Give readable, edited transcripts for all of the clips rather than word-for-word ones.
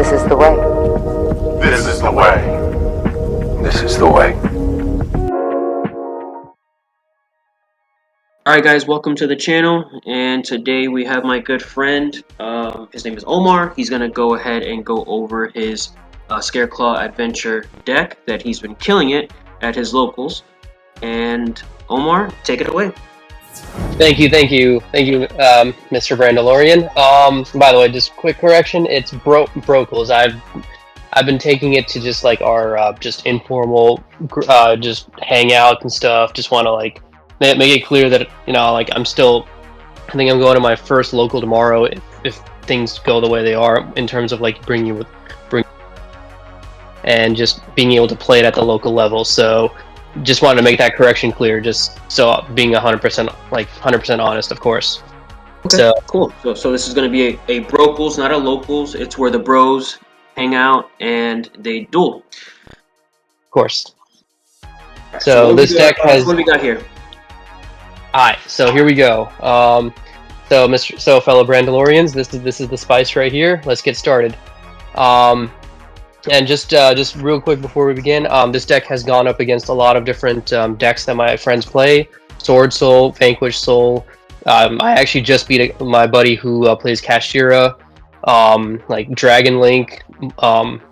This is the way. This is the way. This is the way. Alright guys, welcome to the channel, and today we have my good friend, his name is Omar. He's going to go ahead and go over his Scareclaw Adventure deck that he's been killing it at his locals. And Omar, take it away. Thank you, Mr. Brandalorian. By the way, just quick correction, it's Brocals. I've been taking it to just like our just informal, just hang out and stuff. Just want to like make it clear that like I think I'm going to my first local tomorrow if things go the way they are in terms of like bring and just being able to play it at the local level. So just wanted to make that correction clear, just so being 100% honest, of course. Okay, so cool. So this is going to be a Brocals, not a locals. It's where the bros hang out and they duel. Of course. Right, so this deck has. What do we got here? Alright, so here we go. So fellow Brandalorians, this is the spice right here. Let's get started. And just real quick before we begin, this deck has gone up against a lot of different decks that my friends play. Sword Soul, Vanquish Soul. I actually just beat my buddy who plays Kashtira, like Dragon Link.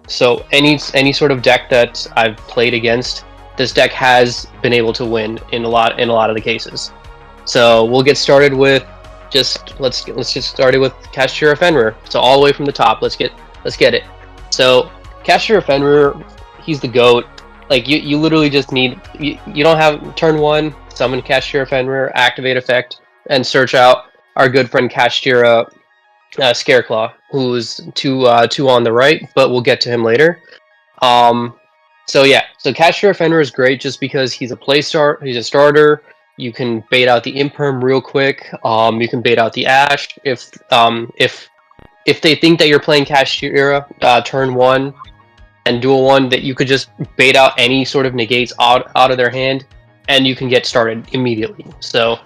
So any sort of deck that I've played against, this deck has been able to win in a lot of the cases. So we'll get started with let's get started with Kashtira Fenrir. So all the way from the top, let's get it. So Kashtira Fenrir, he's the GOAT. Like you literally just need you don't have turn 1, summon Kashtira Fenrir, activate effect, and search out our good friend Kashtira Scareclaw, who's two on the right, but we'll get to him later. So Kashtira Fenrir is great just because he's a starter. You can bait out the Imperm real quick. You can bait out the Ash if they think that you're playing Kashtira turn 1 and duel 1, that you could just bait out any sort of negates out of their hand, and you can get started immediately. So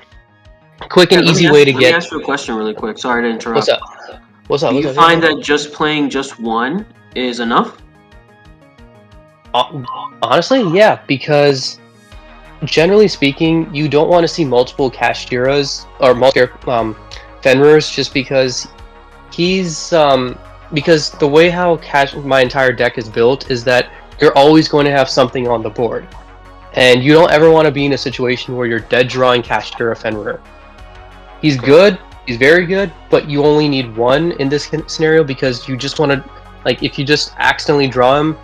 quick and easy way to get. Let me ask you a question really quick. Sorry to interrupt. What's up? Do you find that just playing just one is enough? Honestly, yeah, because generally speaking, you don't want to see multiple Kashtiras or multiple Fenrirs, just because because the way how my entire deck is built is that you're always going to have something on the board, and you don't ever want to be in a situation where you're dead drawing Kashtira Fenrir. He's good, he's very good, but you only need one in this scenario because you just want to, like, if you just accidentally draw him,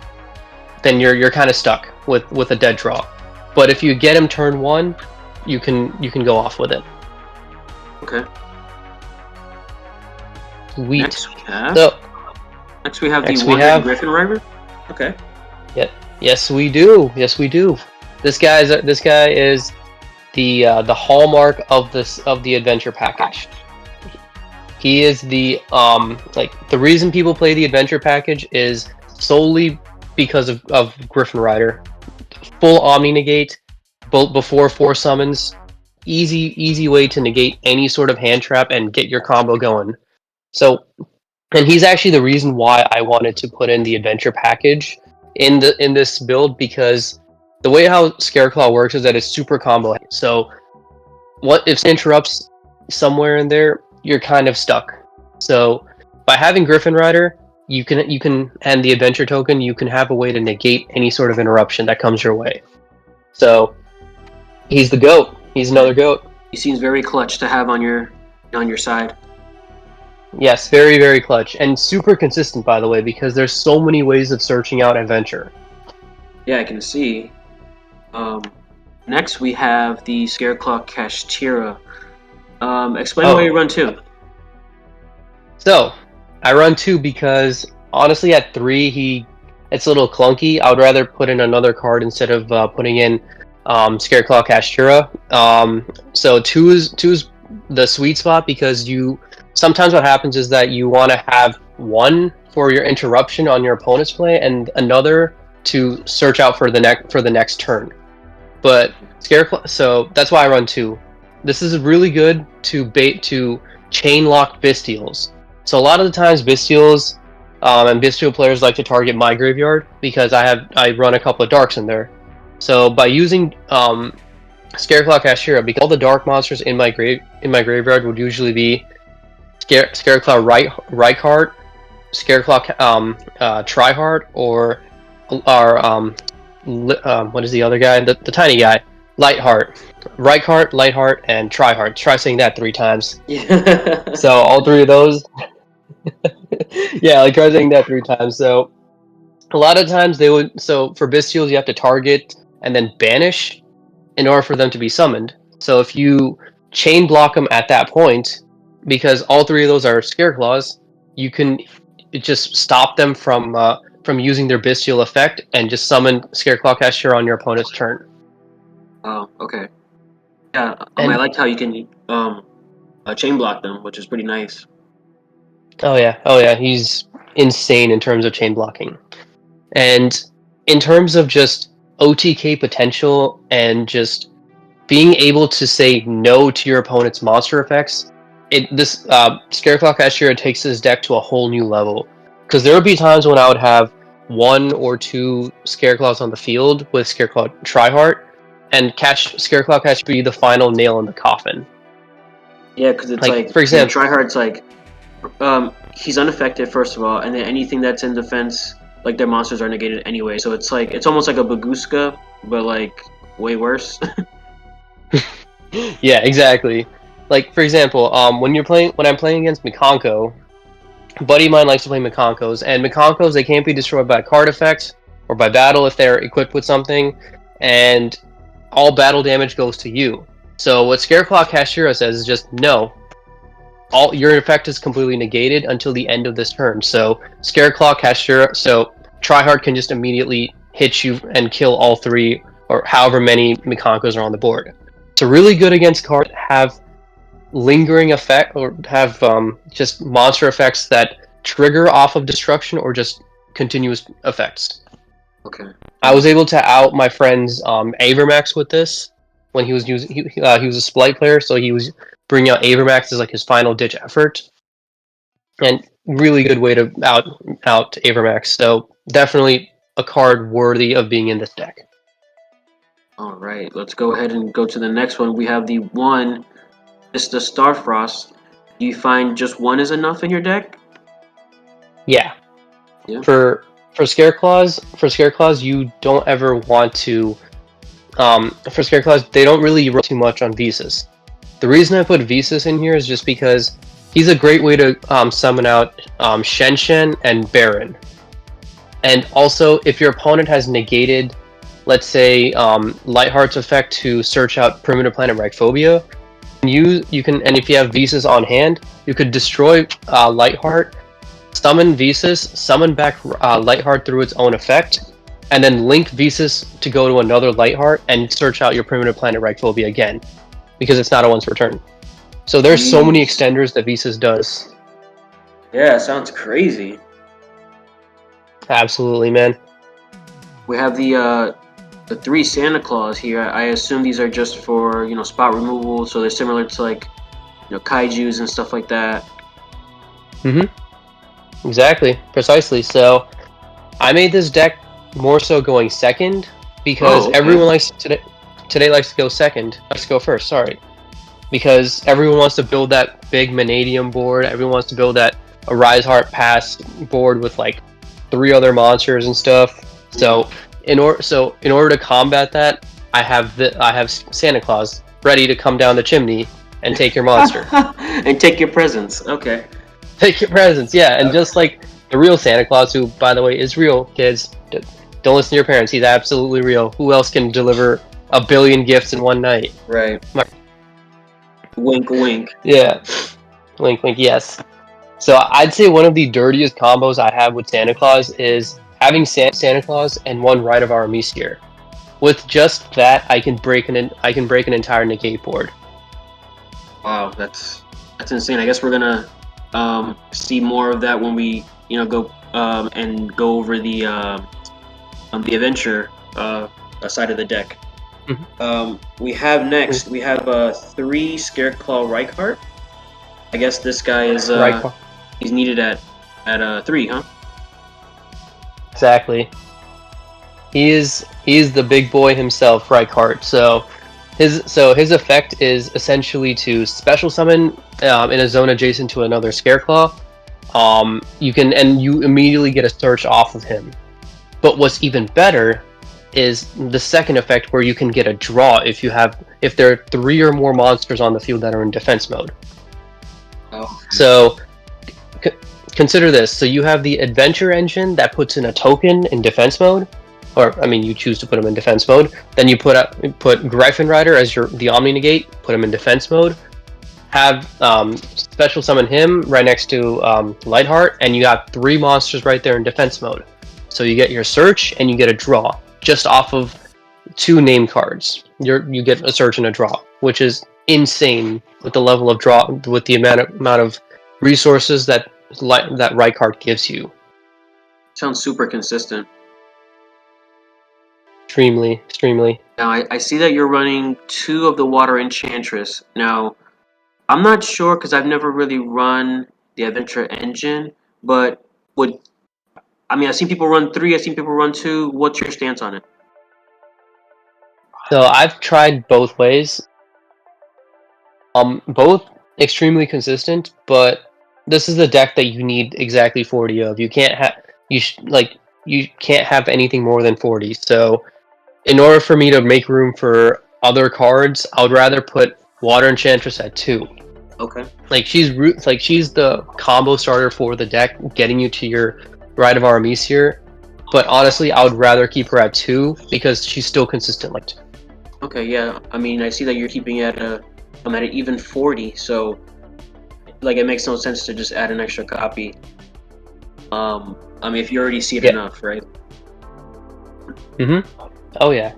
then you're kind of stuck with a dead draw. But if you get him turn 1, you can go off with it. Okay. Sweet. Next we have the Wonder Griffin Rider. Okay. Yeah. Yes, we do. This guy is the hallmark of the adventure package. He is the the reason people play the adventure package is solely because of Griffin Rider. Full Omni negate, before 4 summons, easy way to negate any sort of hand trap and get your combo going. So, and he's actually the reason why I wanted to put in the adventure package in this build, because the way how Scareclaw works is that it's super combo. So, what if it interrupts somewhere in there, you're kind of stuck. So, by having Griffin Rider, you can and the adventure token, you can have a way to negate any sort of interruption that comes your way. So, he's the GOAT. He's another GOAT. He seems very clutch to have on your side. Yes, very, very clutch. And super consistent, by the way, because there's so many ways of searching out adventure. Yeah, I can see. Next, we have the Scareclaw Kashtira. Explain why you run 2. So, I run 2 because, honestly, at 3, it's a little clunky. I would rather put in another card instead of putting in Scareclaw Kashtira. So 2 is the sweet spot, because sometimes what happens is that you want to have one for your interruption on your opponent's play and another to search out for the next turn. But Scareclaw, so that's why I run 2. This is really good to chain lock Bestials. So a lot of the times Bestials And Bestial players like to target my graveyard because I run a couple of darks in there. So by using Scareclaw Cashier, because all the dark monsters in my graveyard would usually be Scareclaw Rhyhart, Scareclaw Tryheart, or what is the other guy? The tiny guy, Lightheart, Lightheart, and Tryheart. Try saying that 3 times. Yeah. So all 3 of those. Yeah, like try saying that 3 times. So a lot of times they would. So for Bestials, you have to target and then banish in order for them to be summoned. So if you chain block them at that point, because all 3 of those are Scareclaws, you can just stop them from using their Bestial effect and just summon Scareclaw Cashier on your opponent's turn. Oh, okay. Yeah, And I liked how you can chain block them, which is pretty nice. oh yeah, he's insane in terms of chain blocking. And in terms of just OTK potential and just being able to say no to your opponent's monster effects, this Scareclaw Cashier takes his deck to a whole new level. Because there would be times when I would have 1 or 2 Scareclaws on the field with Scareclaw Tryheart, and Scareclaw Cashier be the final nail in the coffin. Yeah, because it's like for example, Tryhard's like, he's unaffected first of all, and then anything that's in defense, like their monsters are negated anyway. So it's like it's almost like a Baguska, but like way worse. yeah, exactly. Like for example, when I'm playing against Mikanko, a buddy of mine likes to play Mikankos, and Mikankos, they can't be destroyed by card effects or by battle if they're equipped with something, and all battle damage goes to you. So what Scareclaw Cashier says is just no. All your effect is completely negated until the end of this turn. So Scareclaw Cashier, so Tryhard can just immediately hit you and kill all 3 or however many Mikankos are on the board. So really good against cards that have lingering effect or have just monster effects that trigger off of destruction or just continuous effects. Okay. I was able to out my friend's Avermax with this when he was using he was a Splight player, so he was bringing out Avermax as like his final ditch effort, and really good way to out Avermax. So definitely a card worthy of being in this deck. All right, let's go ahead and go to the next one. We have the Visas Starfrost. Do you find just 1 is enough in your deck? Yeah. Yeah. For Scareclaws, you don't ever want to. For Scareclaws, they don't really run too much on Visas. The reason I put Visas in here is just because he's a great way to summon out Shen and Baron. And also, if your opponent has negated, let's say, Lightheart's effect to search out Primitive Planet Rhyphobia, you can, and if you have Visas on hand, you could destroy Lightheart, summon Visas, summon back Lightheart through its own effect, and then link Visas to go to another Lightheart and search out your Primitive Planet Rhyphobia again, because it's not a once per turn. So there's so many extenders that Visas does. Yeah, sounds crazy. Absolutely, man. We have the 3 Santa Claus here. I assume these are just for spot removal, so they're similar to like kaijus and stuff like that. Exactly, precisely. So I made this deck more so going second because everyone likes today likes to go second. Let's go first. Sorry, because everyone wants to build that big Manadium board. Everyone wants to build that a Rhyhart Pass board with like 3 other monsters and stuff. So in order to combat that, I have Santa Claus ready to come down the chimney and take your monster. And take your presents. Okay. Take your presents, yeah. And just like the real Santa Claus, who, by the way, is real, kids. Don't listen to your parents. He's absolutely real. Who else can deliver 1 billion gifts in one night? Right. Wink, wink. Yeah. Wink, wink, yes. So I'd say one of the dirtiest combos I have with Santa Claus is having Santa Claus and 1 Rite of Aramis. With just that, I can break an entire negate board. Wow, that's insane. I guess we're gonna see more of that when we go and go over the adventure side of the deck. We have next. We have 3 Scareclaw Rhyhart. I guess this guy is he's needed at 3, huh? Exactly. He is the big boy himself, Tryheart. So his effect is essentially to special summon in a zone adjacent to another Scareclaw. You immediately get a search off of him. But what's even better is the second effect, where you can get a draw if there are 3 or more monsters on the field that are in defense mode. Oh. So consider this. So you have the adventure engine that puts in a token in defense mode, or I mean, you choose to put them in defense mode. Then you put Gryphon Rider as the Omni Negate, put him in defense mode. Have special summon him right next to Lightheart, and you got 3 monsters right there in defense mode. So you get your search and you get a draw just off of 2 name cards. You get a search and a draw, which is insane with the level of draw, with the amount of resources that Tryheart gives you. Sounds super consistent. Extremely. Now, I see that you're running 2 of the Water Enchantress. Now, I'm not sure because I've never really run the Adventure Engine, but I've seen people run 3, I've seen people run 2. What's your stance on it? So I've tried both ways. Both extremely consistent, but this is the deck that you need exactly 40 of. You can't have anything more than 40. So in order for me to make room for other cards, I would rather put Water Enchantress at 2. Okay. She's the combo starter for the deck, getting you to your Rite of Aramesir. But honestly, I would rather keep her at 2 because she's still consistent. Okay, yeah. I see that you're keeping it at an even 40, so it makes no sense to just add an extra copy. If you already see it enough, right? Oh yeah.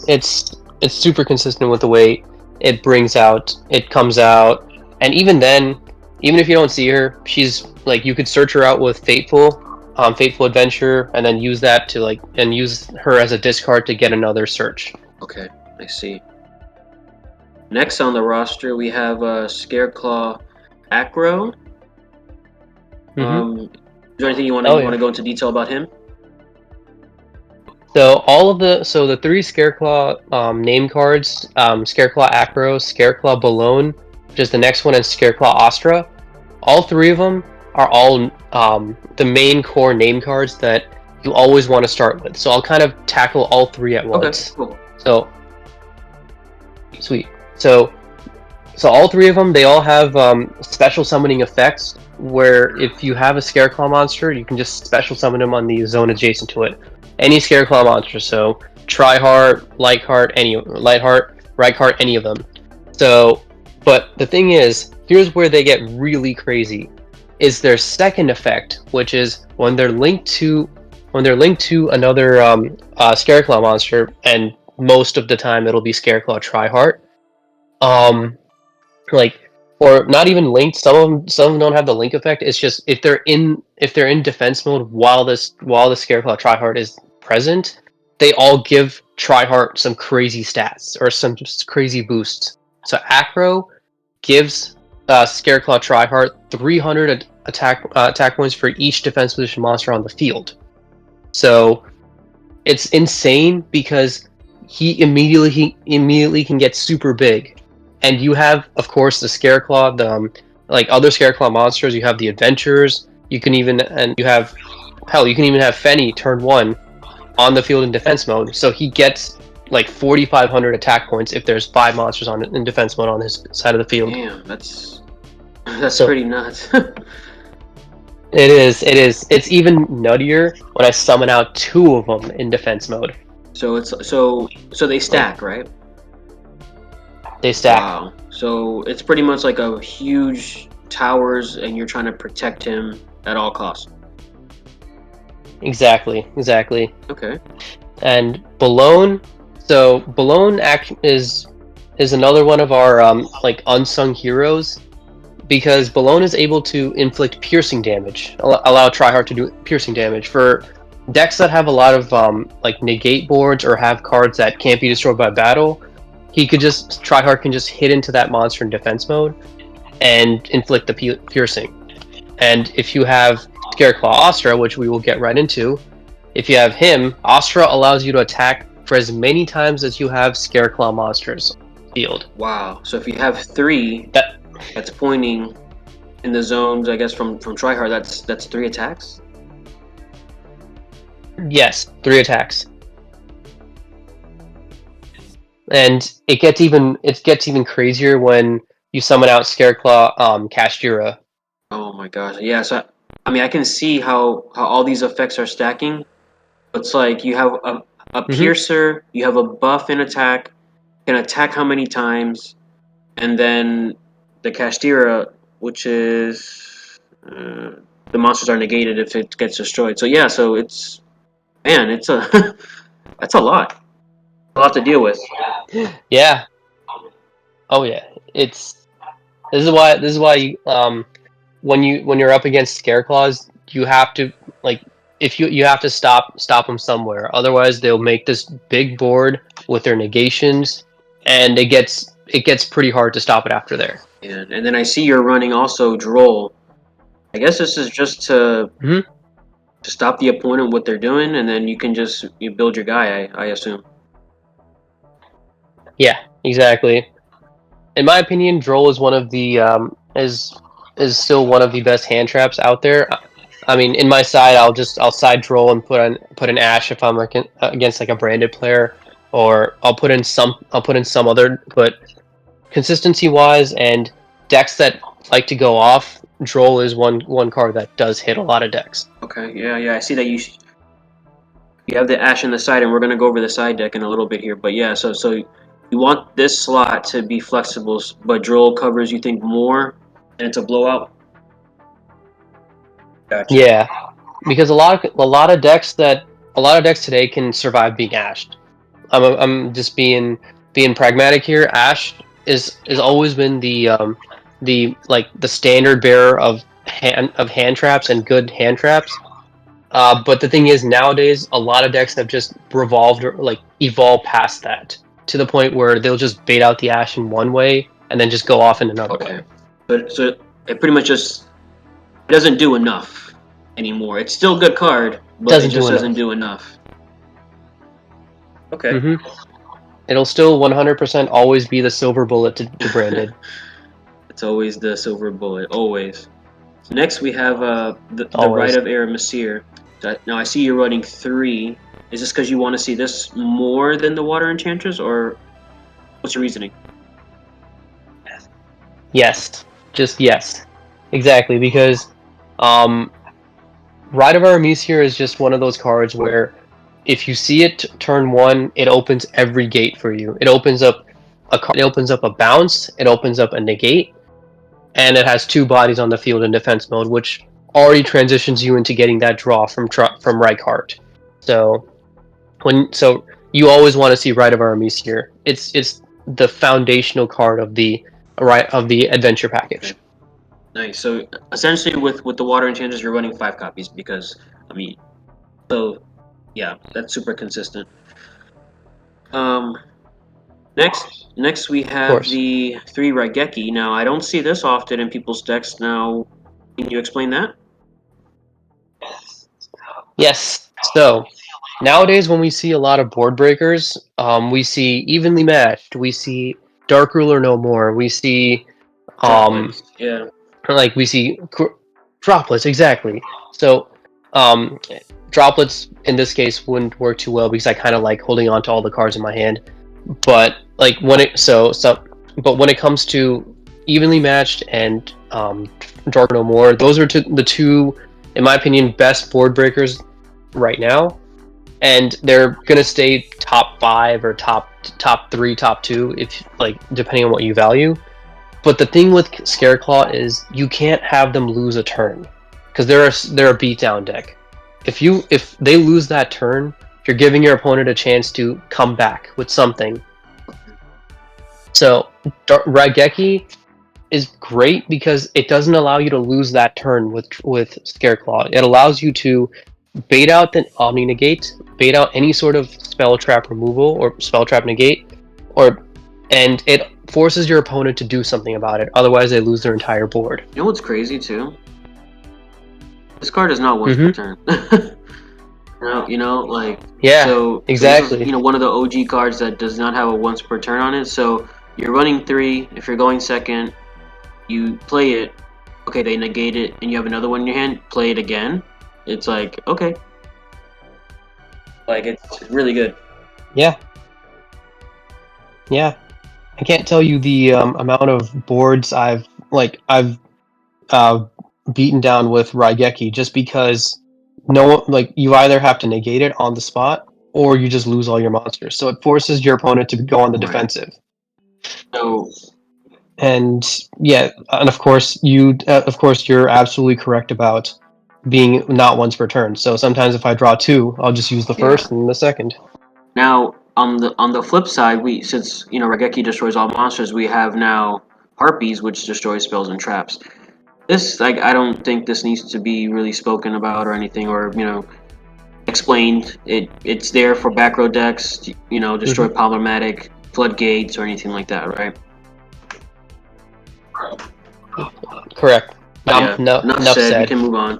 It's super consistent with the way it comes out, and even then, even if you don't see her, she's you could search her out with Fateful Adventure, and then use that to use her as a discard to get another search. Okay, I see. Next on the roster, we have Scareclaw Acro. Is there anything you want to go into detail about him? So the 3 Scareclaw name cards, Scareclaw Acro, Scareclaw Balone, which is the next one, and Scareclaw Astra. All 3 of them are all the main core name cards that you always want to start with. So I'll kind of tackle all 3 at once. Okay, cool. So sweet. So all 3 of them, they all have special summoning effects, where if you have a Scareclaw monster, you can just special summon them on the zone adjacent to it. Any Scareclaw monster, so Tryheart, Lightheart, Rykheart, any of them. So, but the thing is, here's where they get really crazy, is their second effect, which is when they're linked to another Scareclaw monster, and most of the time it'll be Scareclaw Tryheart. Or not even linked. Some of them don't have the link effect. It's just if they're in defense mode while the Scareclaw Tryheart is present, they all give Tryheart some crazy stats or some crazy boosts. So Acro gives Scareclaw Tryheart 300 attack points for each defense position monster on the field. So it's insane because he immediately can get super big. And you have, of course, the Scareclaw, other Scareclaw monsters. You have the Adventurers. You can even have Fenny turn 1 on the field in defense mode. So he gets 4,500 attack points if there's 5 monsters in defense mode on his side of the field. Damn, that's pretty nuts. It is. It's even nuttier when I summon out 2 of them in defense mode. So they stack, right? They stack. Wow. So it's pretty much like a huge towers, and you're trying to protect him at all costs. Exactly. Okay. And Balone. So Balone is another one of our unsung heroes, because Balone is able to inflict piercing damage, allow Tryheart to do piercing damage for decks that have a lot of negate boards or have cards that can't be destroyed by battle. Tryheart can just hit into that monster in defense mode and inflict the piercing. And if you have Scareclaw Astra, which we will get right into, If you have him, Astra allows you to attack for as many times as you have Scareclaw monsters field. Wow. So if you have 3 That that's pointing in the zones, I guess from Tryheart, that's 3 attacks. yes, 3 attacks. And it gets even crazier when you summon out Scareclaw Kashtira. Oh my gosh. Yeah, so I mean I can see how all these effects are stacking. It's like you have a piercer, you have a buff in attack, can attack how many times, and then the Kashtira, which is the monsters are negated if it gets destroyed. So yeah, so it's man, it's a that's a lot to deal with. Yeah. Oh yeah. This is why you, when you're up against Scareclaws, you have to like if you have to stop them somewhere. Otherwise, they'll make this big board with their negations, and it gets pretty hard to stop it after there. And then I see you're running also Droll. I guess this is just to stop the opponent what they're doing, and then you can just you build your guy. I assume. Yeah, exactly. In my opinion, Droll is one of the is still one of the best hand traps out there. I mean, in my side, I'll side Droll and put an Ash if I'm against like a branded player, or I'll put in some other. But consistency wise and decks that like to go off, Droll is one card that does hit a lot of decks. Okay, yeah. I see that you have the Ash in the side, and we're gonna go over the side deck in a little bit here. But yeah, so you want this slot to be flexible, but Droll covers you think more, and it's a blowout. Gotcha. Yeah, because a lot of decks today can survive being ashed. I'm just being pragmatic here. Ash is always been the standard bearer of hand traps and good hand traps. But the thing is, nowadays a lot of decks have just evolved past that to the point where they'll just bait out the Ash in one way and then just go off in another way. But so it pretty much just doesn't do enough anymore. It's still a good card, but it just doesn't do enough. Okay. It'll still 100% always be the silver bullet to Branded. It's always the silver bullet, always. Next we have the Rite of Aramasir. Now I see you're running 3. Is this because you want to see this more than the Water Enchantress, or what's your reasoning? Yes. Just yes. Exactly, because Rite of Aramasir is just one of those cards where if you see it turn 1, it opens every gate for you. It opens up a bounce, it opens up a negate, and it has 2 bodies on the field in defense mode, which already transitions you into getting that draw from Tryheart. So you always want to see Rite of Aramasir. It's the foundational card of the adventure package. Okay. Nice. So essentially, with the Water Enchanters, you're running 5 copies because yeah, that's super consistent. Next we have the 3 Raigeki. Now I don't see this often in people's decks. Now, can you explain that? Yes. So nowadays, when we see a lot of board breakers, we see Evenly Matched, we see Dark Ruler No More, we see Droplets. Yeah. we see droplets, exactly. So droplets in this case wouldn't work too well because I kind of like holding on to all the cards in my hand. But like when it comes to Evenly Matched and Dark No More, those are the two, in my opinion, best board breakers right now, and they're gonna stay top 5 or top 3, top 2, if depending on what you value. But the thing with Scareclaw is you can't have them lose a turn because they're a beatdown deck. If they lose that turn, you're giving your opponent a chance to come back with something. So Raigeki is great because it doesn't allow you to lose that turn with Scareclaw. It allows you to bait out the Omni Negate, bait out any sort of spell trap removal or spell trap negate, and it forces your opponent to do something about it. Otherwise, they lose their entire board. You know what's crazy too? This card is not once per turn. Like Yeah, so this is exactly. one of the OG cards that does not have a once per turn on it. So you're running 3. If you're going second, you play it. Okay, they negate it, and you have another one in your hand. Play it again. It's like okay, like it's really good. Yeah, yeah. I can't tell you the amount of boards I've uh, beaten down with Raigeki just because you either have to negate it on the spot or you just lose all your monsters. So it forces your opponent to go on the Right. defensive. So And yeah, and of course you're absolutely correct about being not once per turn. So sometimes if I draw 2, I'll just use the yeah. first and the second. Now on the flip side, we since Raigeki destroys all monsters, we have now Harpies, which destroys spells and traps. This I don't think this needs to be really spoken about or anything, or explained. It's there for back row decks, destroy problematic floodgates or anything like that, right? Correct. Yeah. No, Enough enough said. We said. can move on.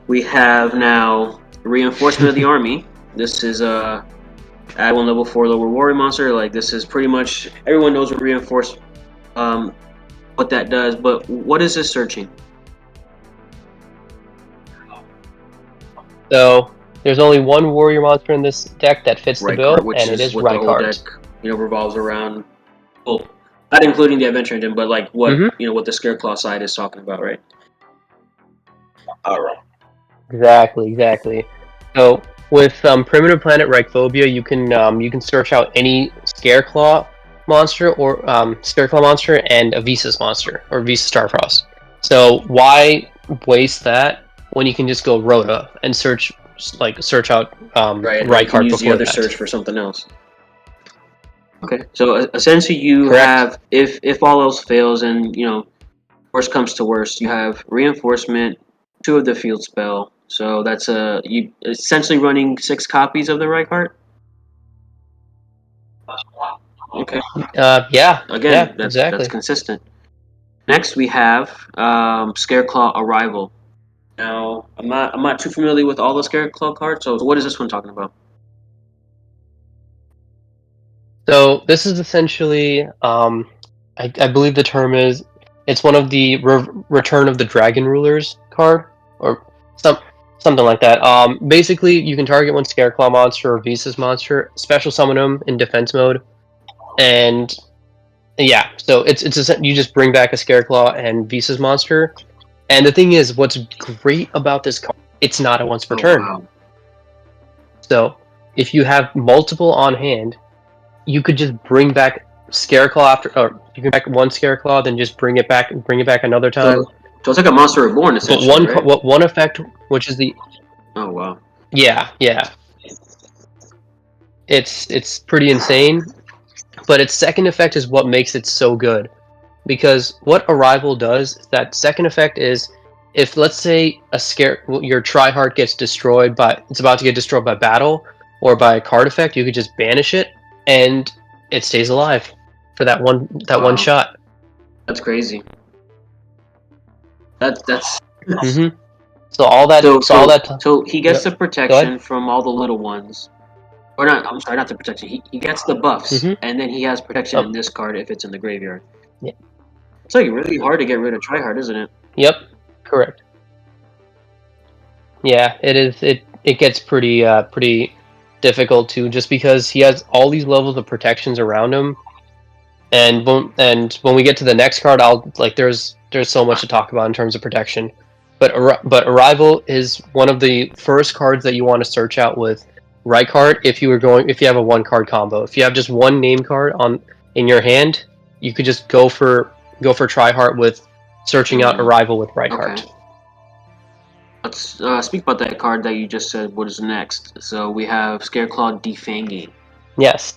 We have now reinforcement of the army. This is add 1 level 4 lower warrior monster. Like this is pretty much everyone knows what reinforce what that does. But what is this searching? So there's only one warrior monster in this deck that fits the Rykart, bill, which and it is is what the whole deck Rykart. revolves around. Well, not including the adventure engine, but like what Mm-hmm. what the Scareclaw side is talking about, right? All right. Exactly. So with Primitive Planet Reichphobia, you can search out any Scareclaw monster or Scareclaw monster and a Visas monster or Visas Starfrost. So why waste that when you can just go Rhoda and search out Right, and then you can Rykart use the before other that? search for something else. Okay, so essentially you Correct. have if all else fails and worst comes to worst, you have reinforcement, 2 of the field spell. So that's you essentially running 6 copies of the Rykart. Okay, Yeah, again that's exactly. consistent. Next we have Scareclaw Arrival. Now I'm not too familiar with all the Scareclaw cards. So what is this one talking about? So this is essentially, I believe the term is, it's one of the Return of the Dragon Rulers card, or something like that. Basically, you can target one Scareclaw monster or Visas monster, special summon them in defense mode, and yeah, so you just bring back a Scareclaw and Visas monster. And the thing is, what's great about this card, it's not a once per Oh turn. wow. So if you have multiple on hand, you could just bring back Scareclaw or you can back one Scareclaw, then just bring it back another time. So it's like a Monster Reborn But essentially, right? one effect, which is the Oh wow. yeah, it's pretty insane. But its second effect is what makes it so good, because what Arrival does is that second effect is if let's say your Tryheart gets destroyed it's about to get destroyed by battle or by a card effect, you could just banish it and it stays alive for that one Wow. shot. That's crazy. That's Mm-hmm. So all that, so so all so that. so he gets Yep. the Go ahead. protection from all the little ones. Or not, I'm sorry, not the protection. He gets the buffs, Mm-hmm. and then he has protection Oh, in this card if it's in the graveyard. yeah. It's like really hard to get rid of Tryhard, isn't it? Yep. Correct. Yeah, it is. It gets pretty difficult too, just because he has all these levels of protections around him, and when we get to the next card, there's so much to talk about in terms of protection. But Arrival is one of the first cards that you want to search out with Rykart if you have a 1 card combo. If you have just one name card in your hand, you could just go for Tryheart with searching out Arrival with Okay. Rykart. Let's speak about that card that you just said. What is next? So we have Scareclaw Defanging. Yes.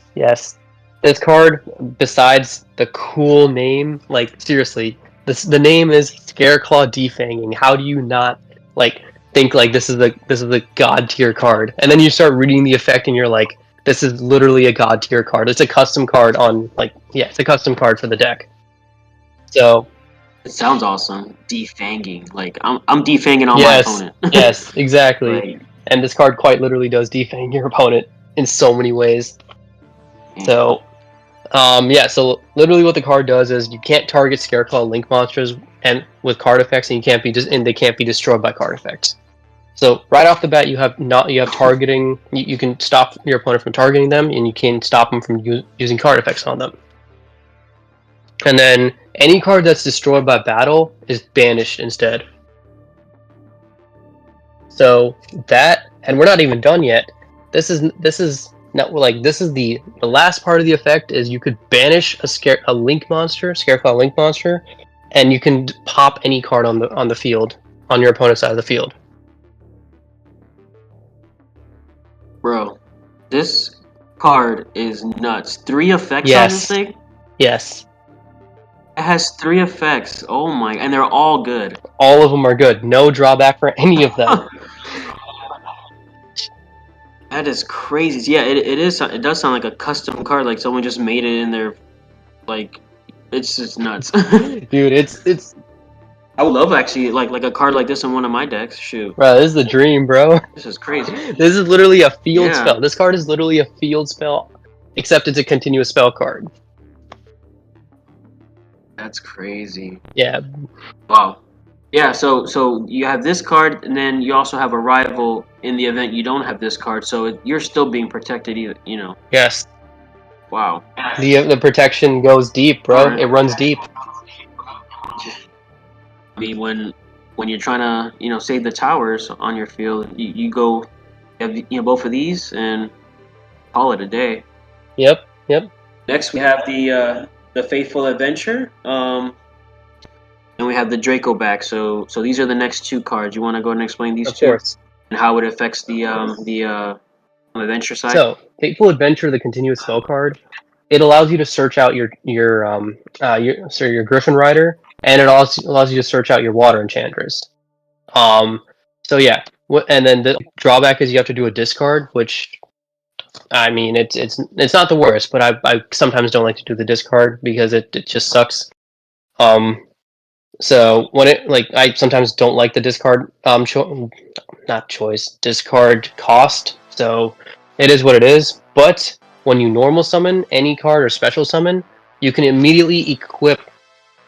This card, besides the cool name, like seriously, the name is Scareclaw Defanging. How do you not like think like this is a god tier card? And then you start reading the effect, and you're like, this is literally a god tier card. It's a custom card it's a custom card for the deck. So It sounds awesome. Defanging. Like I'm defanging all my yes, opponent. yes, exactly. Right. and this card quite literally does defang your opponent in so many ways. So, yeah, so literally what the card does is you can't target Scareclaw Link monsters and with card effects, and they can't be destroyed by card effects. So right off the bat, you have targeting. You can stop your opponent from targeting them, and you can stop them from using card effects on them. And then any card that's destroyed by battle is banished instead. So that, and we're not even done yet. This is not like this is the last part of the effect is you could banish a Link monster, Scareclaw Link monster, and you can pop any card on the field on your opponent's side of the field. Bro, this card is nuts. 3 effects on this thing? Yes. It has 3 effects. Oh my, and they're all good. All of them are good. No drawback for any of them. That is crazy. Yeah, it is. It does sound like a custom card, like someone just made it in there. Like, it's just nuts. Dude, it's. I would love actually like a card like this in one of my decks. Shoot. Bro, this is the dream, bro. This is crazy. This is literally a field spell. This card is literally a field spell, except it's a continuous spell card. That's crazy. Yeah. Wow. Yeah, so you have this card, and then you also have a rival in the event you don't have this card, so you're still being protected, you know. Yes. Wow. The protection goes deep, bro. Right. It runs deep. I mean, when you're trying to, save the towers on your field, you go, you have, both of these, and call it a day. Yep. Next, we have the Faithful Adventure. And we have the Draco back, so these are the next 2 cards. You want to go and explain these two? Of course. And how it affects the adventure side? So, Fateful Adventure, the continuous spell card, it allows you to search out your Griffin Rider, and it also allows you to search out your Water Enchantress. So yeah, and then the drawback is you have to do a discard, which, I mean, it's not the worst, but I sometimes don't like to do the discard because it just sucks. So when I sometimes don't like the discard discard cost. So it is what it is. But when you normal summon any card or special summon, you can immediately equip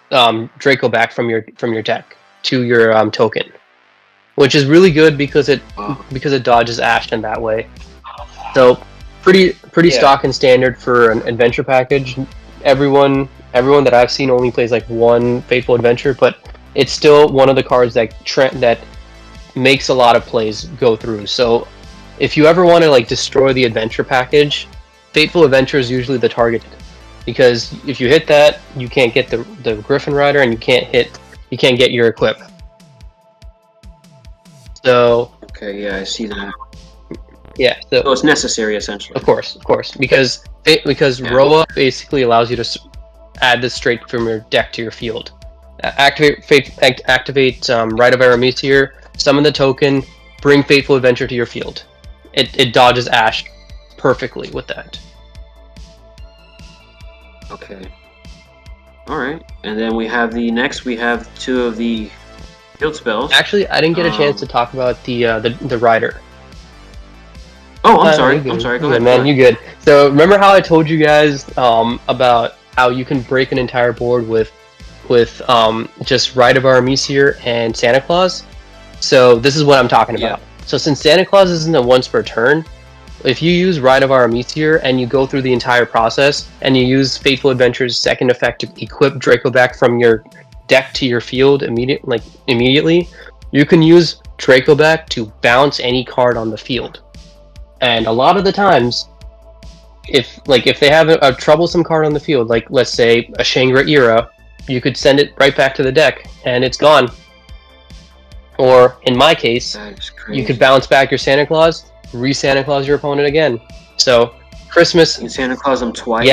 Draco back from your deck to your token, which is really good because it dodges Ash in that way. So pretty stock and standard for an adventure package. Everyone that I've seen only plays like one Fateful Adventure, but it's still one of the cards that makes a lot of plays go through. So if you ever want to destroy the adventure package, Fateful Adventure is usually the target, because if you hit that, you can't get the Griffin Rider, and you can't get your equip. So okay, yeah, I see that. Yeah, so it's necessary essentially. Of course, because Roa basically allows you to add this straight from your deck to your field. Activate Rite of Aramesir, summon the token, bring Fateful Adventure to your field. It dodges Ash perfectly with that. Okay. Alright. And then we have 2 of the field spells. Actually, I didn't get a chance to talk about the Rider. Oh, I'm sorry. Go ahead, man. You good? So remember how I told you guys about how you can break an entire board with just Rite of Aramesir and Santa Claus? So this is what I'm talking about. So since Santa Claus isn't a once per turn, if you use Rite of Aramesir and you go through the entire process and you use Fateful Adventure's second effect to equip Draco back from your deck to your field immediately, you can use Draco back to bounce any card on the field. And a lot of the times, if they have a troublesome card on the field, like let's say a Shangra Era, you could send it right back to the deck and it's gone. Or in my case, you could bounce back your Santa Claus, re-Santa Claus your opponent again. So Christmas. You Santa Claus them twice?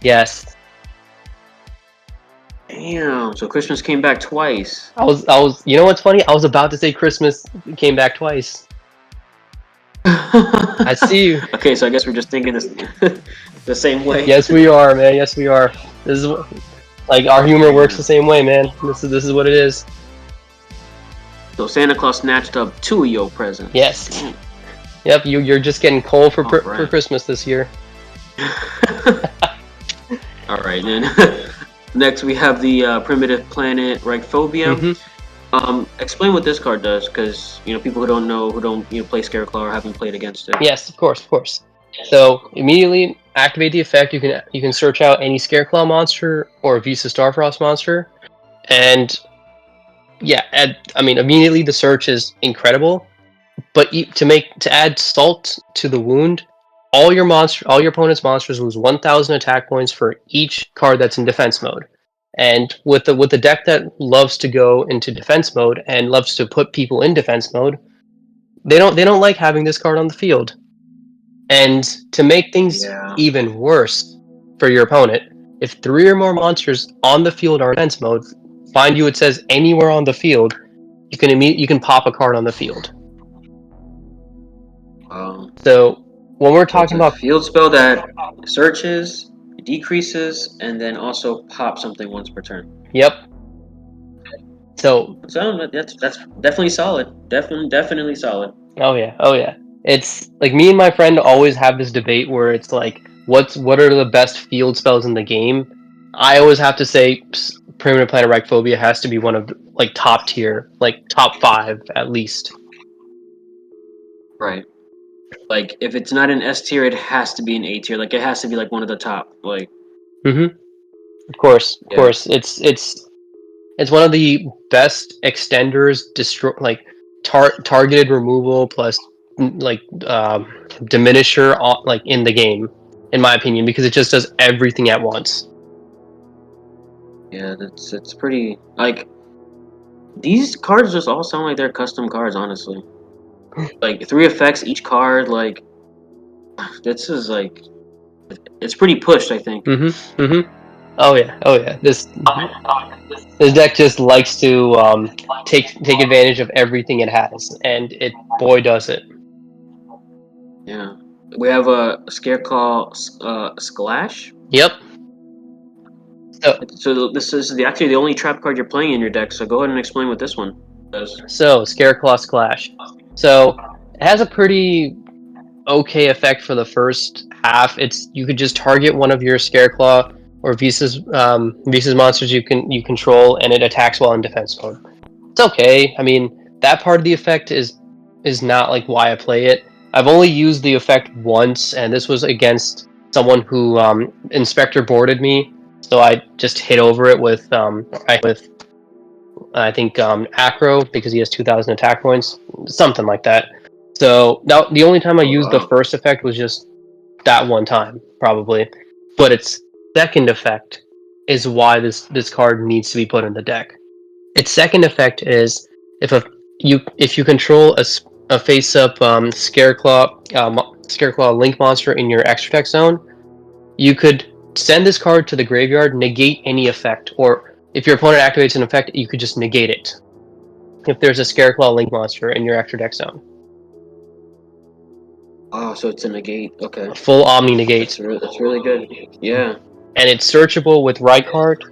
Yes. Damn. So Christmas came back twice. I was. You know what's funny? I was about to say Christmas came back twice. I see you. Okay, so I guess we're just thinking the same way. Yes, we are, man. Yes, we are. This is our humor works the same way, man. This is what it is. So Santa Claus snatched up 2 of your presents. Yes. Yep, you're just getting coal for All for right. Christmas this year. All right, then. Next, we have the primitive planet Reichphobia. hmm Explain what this card does, because people who don't know, who don't play Scareclaw or haven't played against it. Yes, of course. So immediately activate the effect. You can search out any Scareclaw monster or Visas Starfrost monster, and yeah, I mean immediately the search is incredible. But to add salt to the wound, all your opponent's monsters lose 1,000 attack points for each card that's in defense mode. And with the deck that loves to go into defense mode and loves to put people in defense mode, they don't like having this card on the field. And to make things Yeah. even worse for your opponent, if 3 or more monsters on the field are in defense mode, find you it says anywhere on the field, you can pop a card on the field. So when we're So it's talking a about field spell that searches, decreases, and then also pops something once per turn. yep. So So that's definitely solid. Definitely solid. oh yeah. It's like me and my friend always have this debate where it's like what are the best field spells in the game? I always have to say Primitive Planet Reichphobia has to be one of the, like top tier, like top 5 at least. Right. Like if it's not an S tier, it has to be an A tier. Like it has to be like one of the top. Like Mm-hmm. Of course. yeah. It's one of the best extenders, targeted removal plus like diminisher like in the game, in my opinion, because it just does everything at once. Yeah, it's pretty like these cards just all sound like they're custom cards, honestly. Like 3 effects each card, like this is like it's pretty pushed, I think. Oh yeah. This deck just likes to take advantage of everything it has, and it boy does it. Yeah. We have a Scareclaw Splash. Yep. So this is actually the only trap card you're playing in your deck. So go ahead and explain what this one does. So Scareclaw Splash. So it has a pretty okay effect for the first half. You could just target one of your Scareclaw or Visas monsters you control, and it attacks while in defense mode. It's okay. I mean, that part of the effect is not like why I play it. I've only used the effect once, and this was against someone who Inspector boarded me, so I just hit over it with I think Acro because he has 2,000 attack points, something like that. So now the only time I Oh used the wow. first effect was just that one time, probably. But its second effect is why this card needs to be put in the deck. Its second effect is if you control a face up Scareclaw Link monster in your extra deck zone, you could send this card to the graveyard, negate any effect, or if your opponent activates an effect, you could just negate it. If there's a Scareclaw Link monster in your extra deck zone, Oh, so it's a negate. Okay. a full Omni negate, That's really good. Yeah. and it's searchable with Rykart.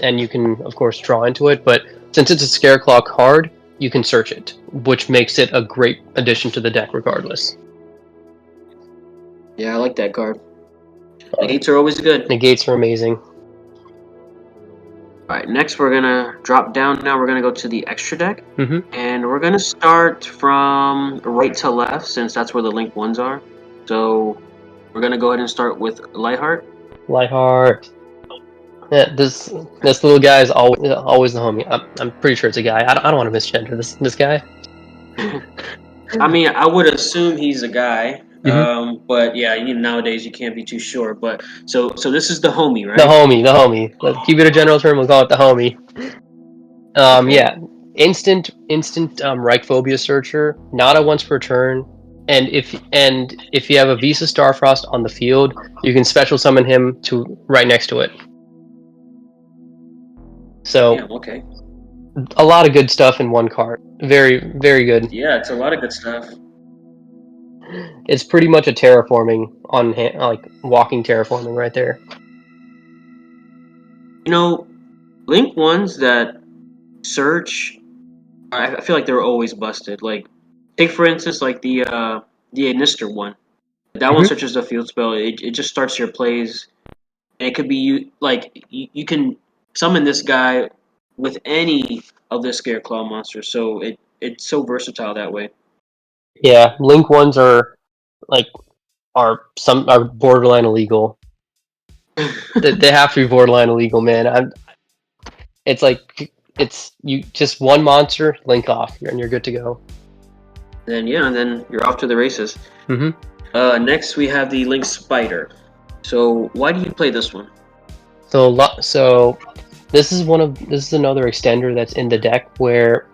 And you can of course draw into it, but since it's a Scareclaw card, you can search it, which makes it a great addition to the deck regardless. Yeah, I like that card. Negates are always good. Negates are amazing. Alright, next we're gonna drop down now. We're gonna go to the extra deck. Mm-hmm. And we're gonna start from right to left since that's where the link ones are. So we're gonna go ahead and start with Lightheart. Lightheart. Yeah, this little guy is always the homie. I'm pretty sure it's a guy. I don't want to misgender this guy. I mean, I would assume he's a guy, Mm-hmm. but yeah, nowadays you can't be too sure. But so this is the homie, The right? homie. Let's keep it a general term. We'll call it the homie. Okay. Yeah. Instant Reichphobia searcher, not a once per turn. And if you have a Visa Starfrost on the field, you can special summon him to right next to it. So Damn, okay. a lot of good stuff in one card. Very, very good. Yeah, it's a lot of good stuff. It's pretty much a terraforming like walking terraforming right there. Link ones that search, I feel like they're always busted. Like take for instance like the Anister one. That one Mhm. searches the field spell. It just starts your plays, and it could be you can summon this guy with any of the Scareclaw monsters. So it's so versatile that way. Yeah, Link ones are like are borderline illegal. They have to be borderline illegal, man. It's like it's you just one monster, Link off, and you're good to go. Then yeah, and then you're off to the races. Hmm. Next we have the Link Spider. So why do you play this one? So this is another extender that's in the deck where,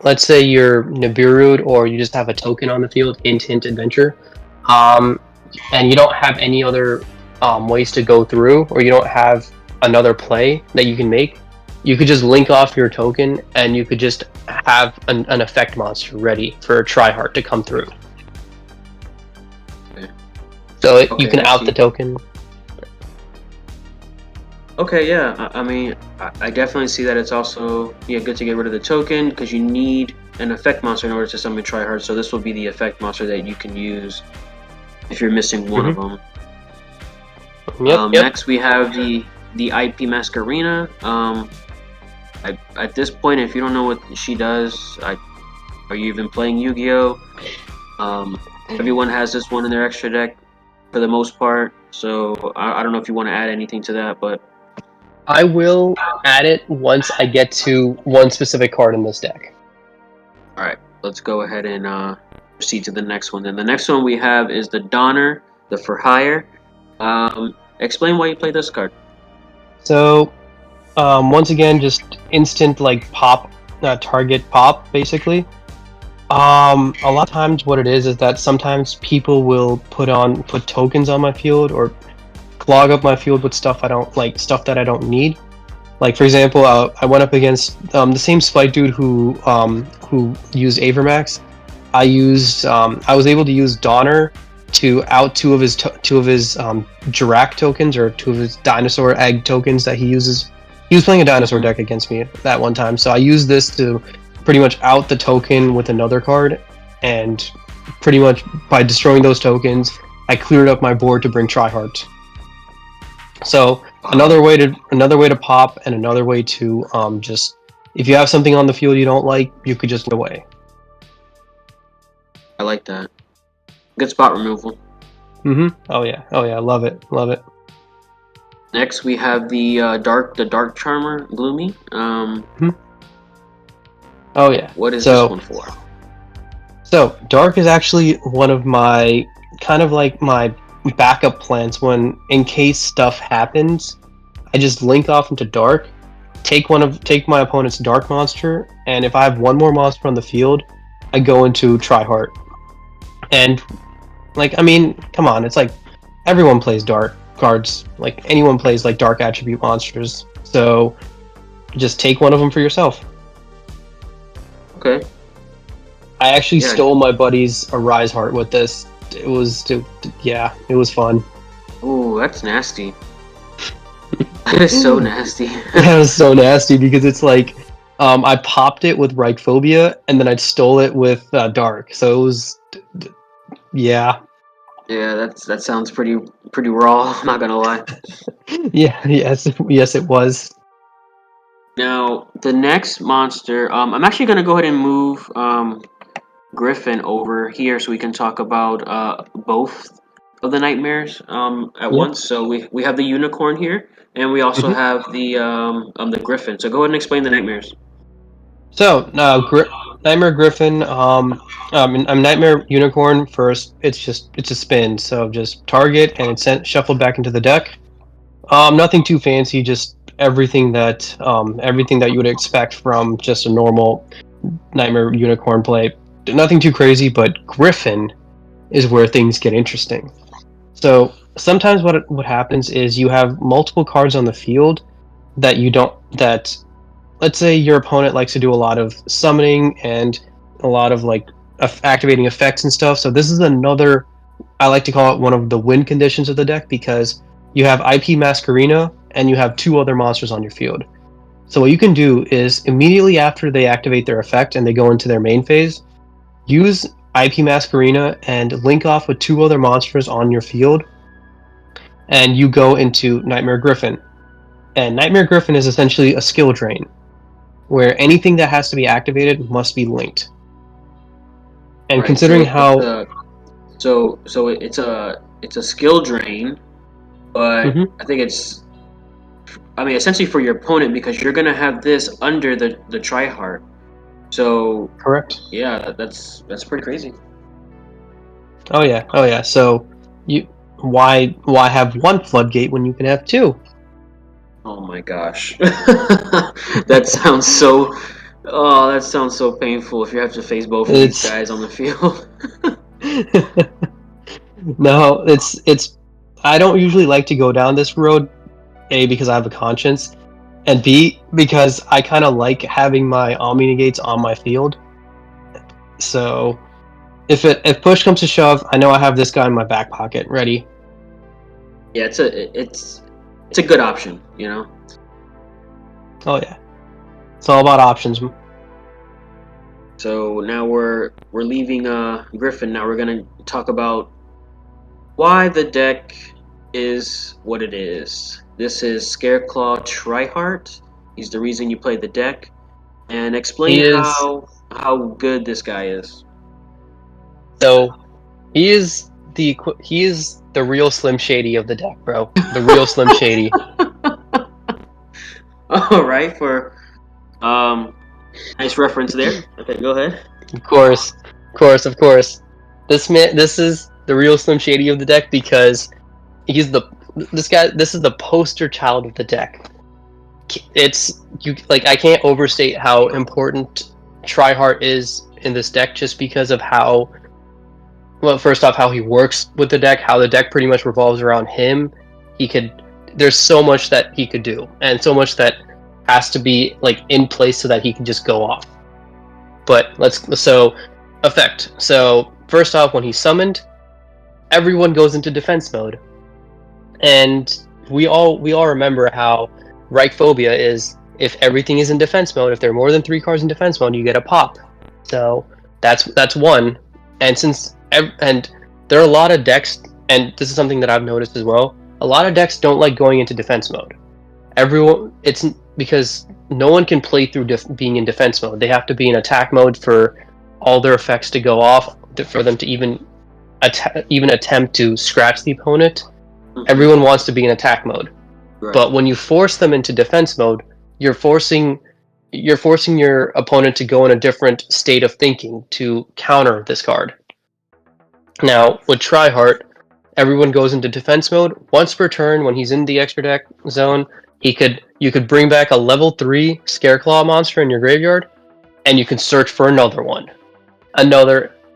let's say you're Nibiru'd or you just have a token on the field, hint adventure, um, and you don't have any other ways to go through, or you don't have another play that you can make. You could just link off your token, and you could just have an effect monster ready for Tryheart to come through. Okay. So you Okay, can I out see. the token. Okay, yeah. I mean, I definitely see that it's also good to get rid of the token because you need an effect monster in order to summon Tryhard. So this will be the effect monster that you can use if you're missing one of Hmm. them. Yep. Next we have the IP Masquerena. At this point, if you don't know what she does, are you even playing Yu-Gi-Oh? Everyone has this one in their extra deck for the most part. So I don't know if you want to add anything to that, but I will add it once I get to one specific card in this deck. all right, let's go ahead and proceed to the next one. Then the next one we have is the Donner, the For Hire. Explain why you play this card. So, once again, just instant like pop, target pop, basically. A lot of times, what it is that sometimes people will put tokens on my field or clog up my field with stuff I don't like, stuff that I don't need. Like for example, I went up against the same Spike dude who used Avermax. I was able to use Donner to out two of his Jirac tokens, or two of his dinosaur egg tokens that he uses. He was playing a dinosaur Mm-hmm. deck against me that one time, so I used this to pretty much out the token with another card, and pretty much by destroying those tokens, I cleared up my board to bring Tryhart. So Wow, another way to pop, and another way to just, if you have something on the field you don't like, you could just go away. I like that. Good spot removal. Oh yeah, love it. Next, we have the Dark Charmer, Gloomy. Mhm. Oh yeah. What is this So one for? Dark is actually one of my kind of like my backup plans when, in case stuff happens, I just link off into Dark, take my opponent's Dark monster, and if I have one more monster on the field, I go into Tryheart. And like, I mean, come on, it's like everyone plays Dark cards. Like anyone plays like Dark attribute monsters. So just take one of them for yourself. Okay. I actually Yeah. stole my buddy's Arise Heart with this. Yeah, it was fun. Ooh, that's nasty. That is so nasty. That was so nasty because it's like, I popped it with Reichphobia and then I stole it with Dark. So it was, yeah, Yeah, that sounds pretty raw. I'm not gonna lie. yeah, yes, it was. Now the next monster, I'm actually gonna go ahead and move Griffin over here so we can talk about both of the nightmares at Yep. once. So we have the unicorn here, and we also Hmm. have the Griffin. So go ahead and explain the nightmares. So, Nightmare Griffin, I'm Nightmare Unicorn first. It's a spin, so just target and it's shuffled back into the deck. Nothing too fancy, just everything that you would expect from just a normal Nightmare Unicorn play. Nothing too crazy, but Griffin is where things get interesting. So sometimes what happens is you have multiple cards on the field that you don't that let's say your opponent likes to do a lot of summoning and a lot of like activating effects and stuff. So this is another, I like to call it one of the win conditions of the deck, because you have IP Masquerena and you have two other monsters on your field. So what you can do is immediately after they activate their effect and they go into their main phase, use IP Masquerena and link off with 2 other monsters on your field, and you go into Nightmare Griffin. And Nightmare Griffin is essentially a skill drain, where anything that has to be activated must be linked. And Right. considering how So it's a skill drain, but Mhm. I think it's, I mean, essentially for your opponent, because you're gonna have this under the Tryheart. So Correct. yeah, that's pretty crazy. Oh yeah. So why have 1 floodgate when you can have 2? Oh my gosh, that sounds so. Oh, that sounds so painful if you have to face both of these It's guys on the field. no, it's. I don't usually like to go down this road. A, because I have a conscience, and B, because I kind of like having my Omni negates on my field. So if push comes to shove, I know I have this guy in my back pocket ready. Yeah, it's a good option, you know. Oh yeah, it's all about options. So now we're leaving Griffin. Now we're gonna talk about why the deck is what it is. This is Scareclaw Tryheart. He's the reason you play the deck, and explain He is how good this guy is. so he is the real Slim Shady of the deck, bro. The real Slim Shady. All right, for nice reference there. Okay, go ahead. Of course, of course. This is the real Slim Shady of the deck because he's this is the poster child of the deck. It's I can't overstate how important Tryheart is in this deck just because of how, well, first off, how he works with the deck, how the deck pretty much revolves around him. There's so much that he could do, and so much that has to be in place so that he can just go off. But effect. So first off, when he's summoned, everyone goes into defense mode, and we all remember how Reichphobia is. If everything is in defense mode, if there are more than 3 cards in defense mode, you get a pop. So that's one. And and there are a lot of decks, and this is something that I've noticed as well. A lot of decks don't like going into defense mode. It's because no one can play through being in defense mode. They have to be in attack mode for all their effects to go off, for them to even attempt to scratch the opponent. Everyone wants to be in attack mode. Right. But when you force them into defense mode, you're forcing your opponent to go in a different state of thinking to counter this card. Now, with Tryheart, everyone goes into defense mode. Once per turn, when he's in the extra deck zone, you could bring back a level 3 Scareclaw monster in your graveyard, and you can search for another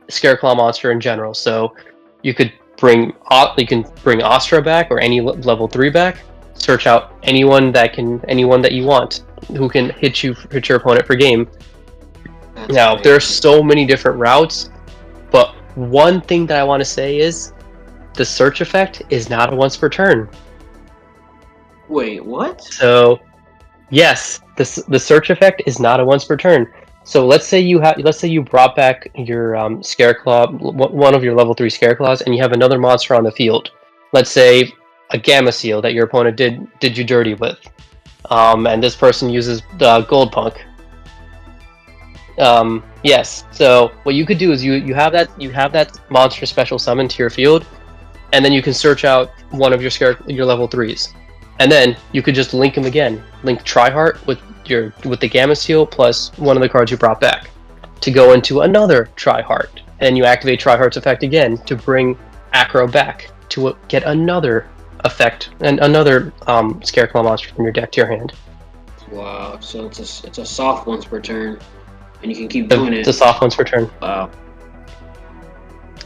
Scareclaw monster in general. So you can bring Astra back or any level 3 back. Search out anyone that you want who can hit your opponent per game. Now, there are so many different routes, but one thing that I want to say is the search effect is not a once per turn. Wait, what? So, yes, the search effect is not a once per turn. So let's say you brought back your Scareclaw, one of your level 3 Scareclaws, and you have another monster on the field. Let's say a Gamma Seal that your opponent did you dirty with, and this person uses the Gold Punk. Yes. So what you could do is you have that monster special summon to your field, and then you can search out one of your level 3s, and then you could just link them again. Link Tryheart with the Gamma Seal plus one of the cards you brought back to go into another Tryheart, and you activate Tryheart's effect again to bring Acro back to get another effect and another Scareclaw monster from your deck to your hand. Wow. So it's a soft once per turn, and you can keep doing it. It's a soft once per turn. Wow.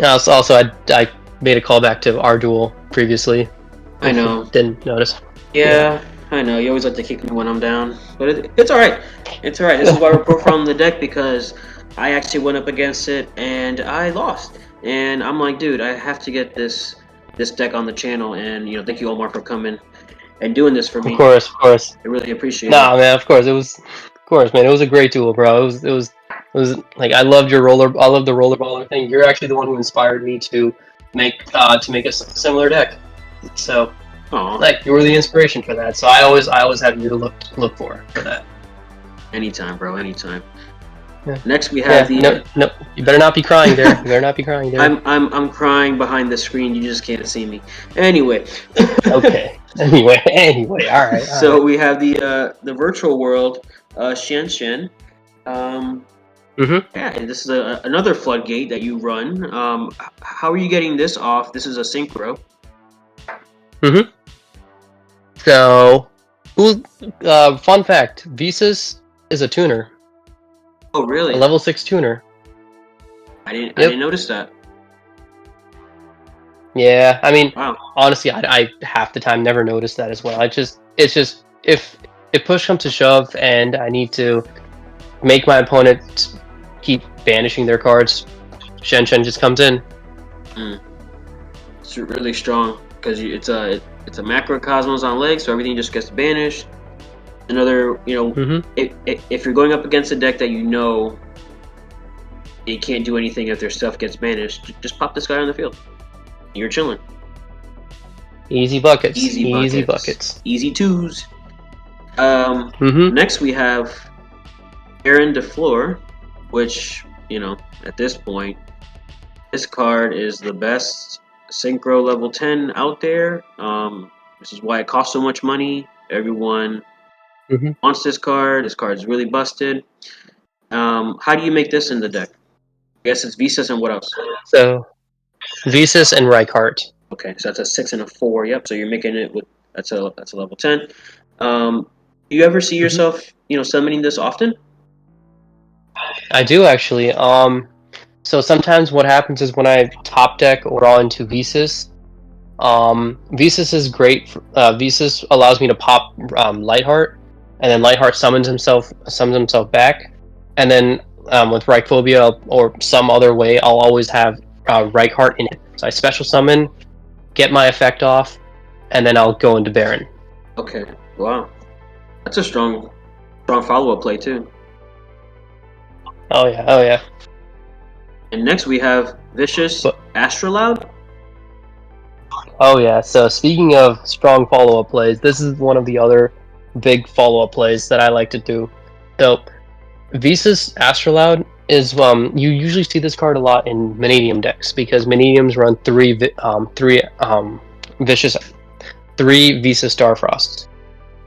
Also, I made a callback to our duel previously. I know. Didn't notice. Yeah, I know. You always like to kick me when I'm down, but it's all right. It's all right. This is why we're profiling the deck, because I actually went up against it and I lost. And I'm like, dude, I have to get this deck on the channel. And thank you, Omar, for coming and doing this for me. Of course. I really appreciate it. Nah, man, of course, man. It was a great duel, bro. It was was like I loved your roller. I love the rollerballer thing. You're actually the one who inspired me to make a similar deck. So Oh, like you were the inspiration for that. So I always have you to look for that. anytime, bro. Anytime. Yeah. Next, we have the. No. You better not be crying there. You better not be crying there. I'm crying behind the screen. You just can't see me. Anyway. Okay. Anyway. All right. So we have the virtual world, Shen Shen. Yeah, and this is another floodgate that you run. How are you getting this off? This is a synchro. So, fun fact: Visas is a tuner. Oh, really? A level 6 tuner. I didn't notice that. Yeah, I mean, Wow. honestly, I half the time never noticed that as well. It's just if push comes to shove and I need to make my opponent keep banishing their cards, Shen Shen just comes in. It's really strong because it's a macrocosmos on legs, so everything just gets banished. Another, if you're going up against a deck that you know it can't do anything if their stuff gets banished, just pop this guy on the field. You're chilling. Easy buckets. Easy buckets. Easy twos. Next we have Aaron DeFleur, which, at this point, this card is the best Synchro level 10 out there. This is why it costs so much money. Everyone wants this card. This card is really busted. How do you make this in the deck? I guess it's Visas and what else? So, Visas and Tryheart. Okay, so that's a 6 and a 4. Yep. So you're making it with that's a level 10. Do you ever see yourself, summoning this often? I do actually. So sometimes what happens is when I top deck or draw into Visas, Visas is great. Visas allows me to pop Lightheart, and then Lightheart summons himself back, and then with Reichphobia or some other way, I'll always have Reichheart in it. So I special summon, get my effect off, and then I'll go into Baron. Okay. Wow. That's a strong follow-up play too. Oh yeah. And next we have Vicious Astrolabe. Oh yeah. So speaking of strong follow-up plays, this is one of the other big follow-up plays that I like to do. So Visas Astrolabe is you usually see this card a lot in Manadium decks because Manadiums run three Visas Starfrosts,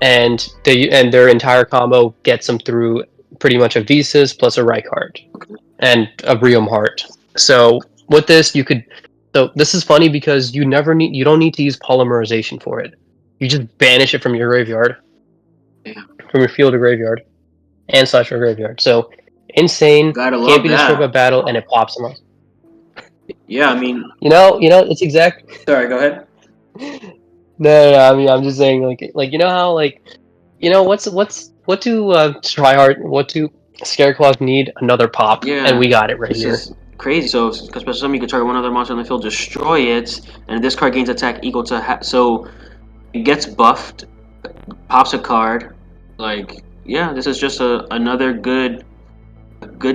and their entire combo gets them through pretty much a Visas plus a Reichheart and a Brium Heart. So with this, So this is funny because you don't need to use polymerization for it. You just banish it from your graveyard, from your field to graveyard, and / your graveyard. So insane, can't be destroyed by battle, and it pops them up. Yeah, I mean, it's exact. Sorry, go ahead. No, I mean, I'm just saying, like how, what do Tryheart, what do Scareclaws need? Another pop, and we got it right here. This is crazy. So, because you can target one other monster on the field, destroy it, and this card gains attack equal to so it gets buffed, pops a card. This is just another good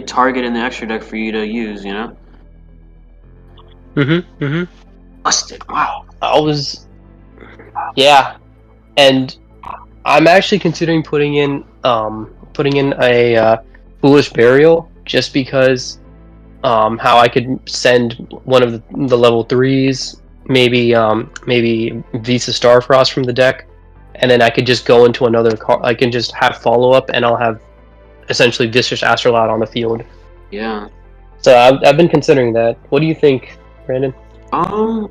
target in the extra deck for you to use. Busted. Wow. And I'm actually considering putting in a Foolish Burial just because how I could send one of the level 3s, maybe Visas Starfrost from the deck, and then I could just go into another card. I can just have follow up, and I'll have essentially Visas Astrolabe on the field. Yeah. So I've been considering that. What do you think, Brandon? I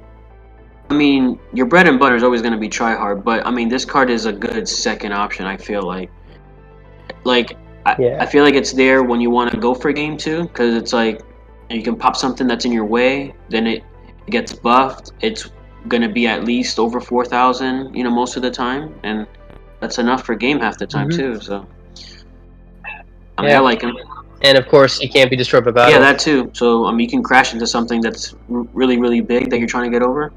mean, your bread and butter is always going to be Tryhard, but I mean, this card is a good second option. I feel like, I feel like it's there when you want to go for game 2, because it's like you can pop something that's in your way, then it gets buffed. It's going to be at least over 4,000, most of the time, and that's enough for game half the time too. So, I mean, I like him. And of course, he can't be destroyed by battle. Yeah, that too. So, you can crash into something that's really, really big that you're trying to get over.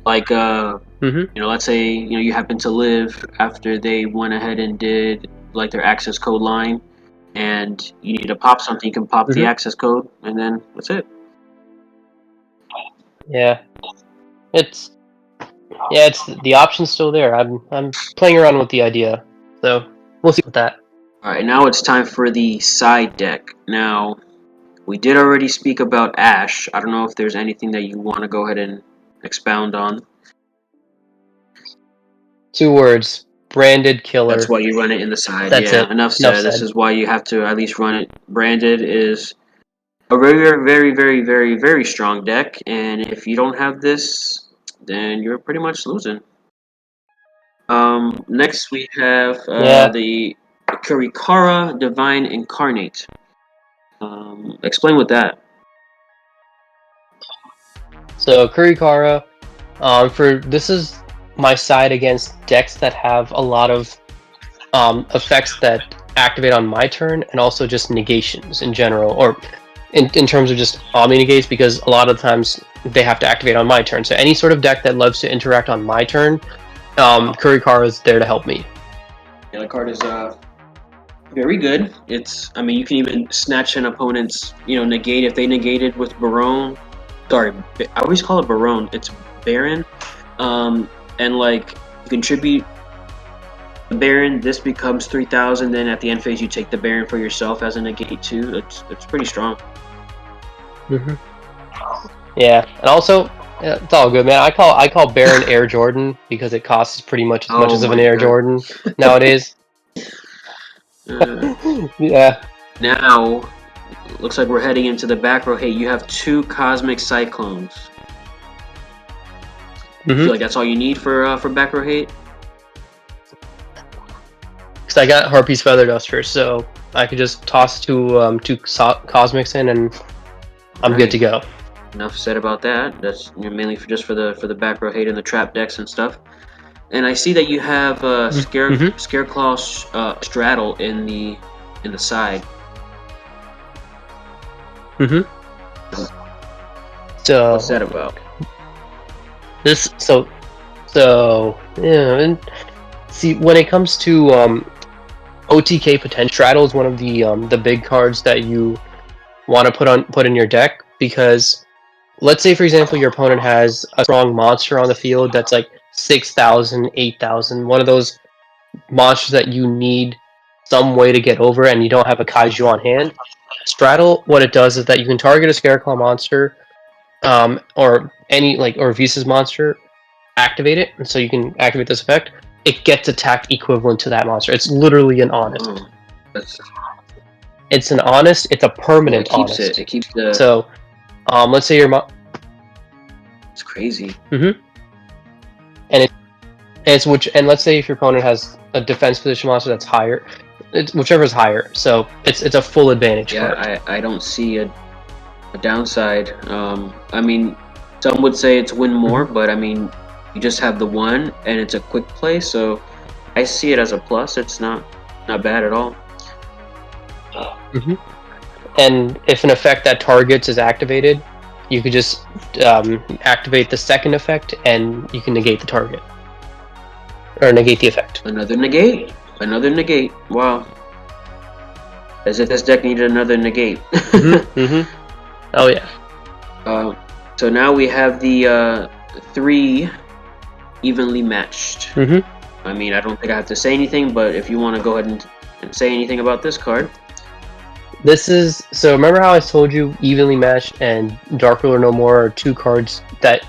Like, let's say, you happen to live after they went ahead and did, their access code line, and you need to pop something, you can pop the access code, and then that's it. Yeah, it's the option's still there. I'm playing around with the idea, so we'll see with that. Alright, now it's time for the side deck. Now, we did already speak about Ash. I don't know if there's anything that you want to go ahead and expound on. 2 words: branded killer. That's why you run it in the side. That's yeah, it. enough said. This is why you have to at least run it. Branded is a very strong deck, and if you don't have this, then you're pretty much losing. Next we have the Kurikara Divine Incarnate. Explain what that. So Kurikara, this is my side against decks that have a lot of effects that activate on my turn, and also just negations in general, or in terms of just omni negates, because a lot of times they have to activate on my turn. So any sort of deck that loves to interact on my turn, Kurikara is there to help me. Yeah, the card is very good. I mean, you can even snatch an opponent's, negate if they negated with Barone. Sorry, I always call it Barone. It's Baron. And like, you contribute the Baron, this becomes 3,000, then at the end phase you take the Baron for yourself as a negate too. It's pretty strong. Yeah, and also, it's all good, man. I call Baron Air Jordan because it costs pretty much as much as of an Air Jordan nowadays. Yeah. Now, looks like we're heading into the back row. Hey, you have 2 Cosmic Cyclones. I feel like that's all you need for back row hate. Because I got Harpy's Feather Duster, so I could just toss two Cosmics in, and I'm good to go. Enough said about that. That's mainly for the back row hate and the trap decks and stuff. And I see that you have Scareclaw Straddle in the side. So what's that about? Yeah, and see, when it comes to OTK potential, Straddle is one of the big cards that you want to put in your deck, because let's say, for example, your opponent has a strong monster on the field that's like 6,000, 8,000, one of those monsters that you need some way to get over, and you don't have a Kaiju on hand. Straddle, what it does is that you can target a Scareclaw monster, or Visas monster, activate it, and so you can activate this effect. It gets attack equivalent to that monster. It's literally an honest. It's an honest. It's a permanent honest. It keeps the. So, let's say your It's crazy. And let's say if your opponent has a defense position monster that's higher, whichever is higher. So it's a full advantage. Yeah, I don't see a downside. I mean, some would say it's win more, but I mean, you just have the one, and it's a quick play, so I see it as a plus. It's not bad at all. And if an effect that targets is activated, you could just activate the second effect, and you can negate the target, or negate the effect. Another negate. Wow. As if this deck needed another negate. Oh yeah. So now we have the 3 evenly matched. I mean, I don't think I have to say anything, but if you want to go ahead and say anything about this card. So remember how I told you evenly matched and Dark Ruler No More are 2 cards that